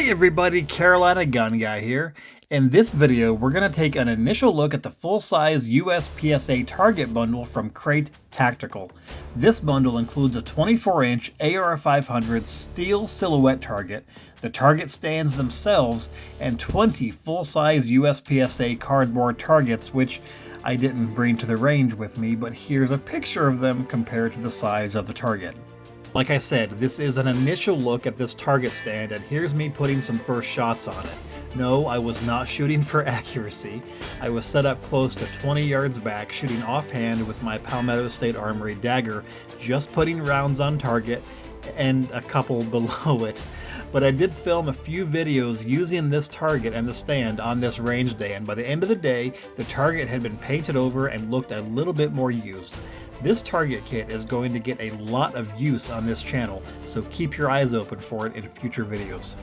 Hey everybody, Carolina Gun Guy here. In this video, we're going to take an initial look at the full-size USPSA target bundle from Krate Tactical. This bundle includes a 24-inch AR-500 steel silhouette target, the target stands themselves, and 20 full-size USPSA cardboard targets, which I didn't bring to the range with me, but here's a picture of them compared to the size of the target. Like I said, this is an initial look at this target stand, and here's me putting some first shots on it. No, I was not shooting for accuracy. I was set up close to 20 yards back, shooting offhand with my Palmetto State Armory dagger, just putting rounds on target and a couple below it. But I did film a few videos using this target and the stand on this range day, and by the end of the day, the target had been painted over and looked a little bit more used. This target kit is going to get a lot of use on this channel, so keep your eyes open for it in future videos.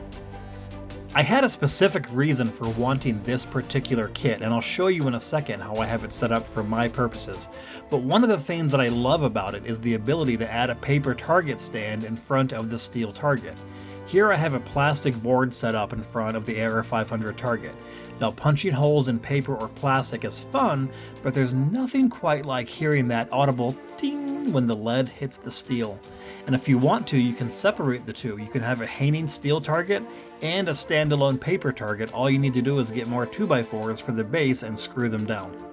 I had a specific reason for wanting this particular kit, and I'll show you in a second how I have it set up for my purposes. But one of the things that I love about it is the ability to add a paper target stand in front of the steel target. Here I have a plastic board set up in front of the AR-500 target. Now, punching holes in paper or plastic is fun, but there's nothing quite like hearing that audible ding when the lead hits the steel. And if you want to, you can separate the two. You can have a hanging steel target and a standalone paper target. All you need to do is get more 2x4s for the base and screw them down.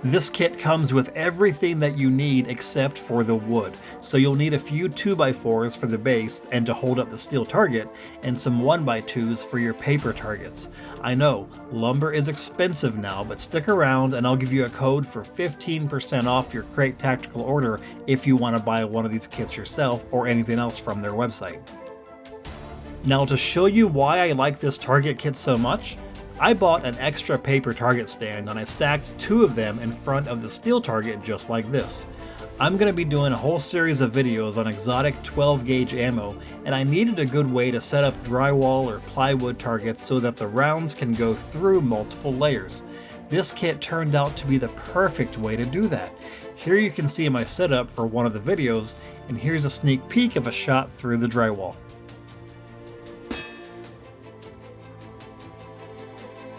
This kit comes with everything that you need except for the wood, so you'll need a few 2x4s for the base and to hold up the steel target, and some 1x2s for your paper targets. I know, lumber is expensive now, but stick around and I'll give you a code for 15% off your Krate Tactical order if you want to buy one of these kits yourself or anything else from their website. Now, to show you why I like this target kit so much, I bought an extra paper target stand and I stacked two of them in front of the steel target just like this. I'm going to be doing a whole series of videos on exotic 12 gauge ammo, and I needed a good way to set up drywall or plywood targets so that the rounds can go through multiple layers. This kit turned out to be the perfect way to do that. Here you can see my setup for one of the videos, and here's a sneak peek of a shot through the drywall.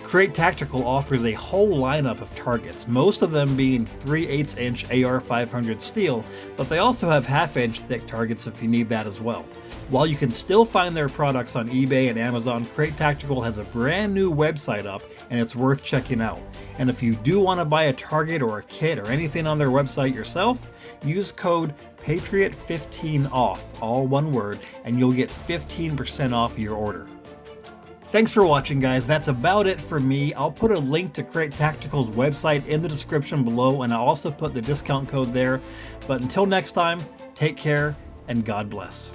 Krate Tactical offers a whole lineup of targets, most of them being 3/8 inch AR-500 steel, but they also have 1/2 inch thick targets if you need that as well. While you can still find their products on eBay and Amazon, Krate Tactical has a brand new website up and it's worth checking out. And if you do want to buy a target or a kit or anything on their website yourself, use code PATRIOT15OFF, all one word, and you'll get 15% off your order. Thanks for watching, guys. That's about it for me. I'll put a link to Krate Tactical's website in the description below, and I'll also put the discount code there. But until next time, take care and God bless.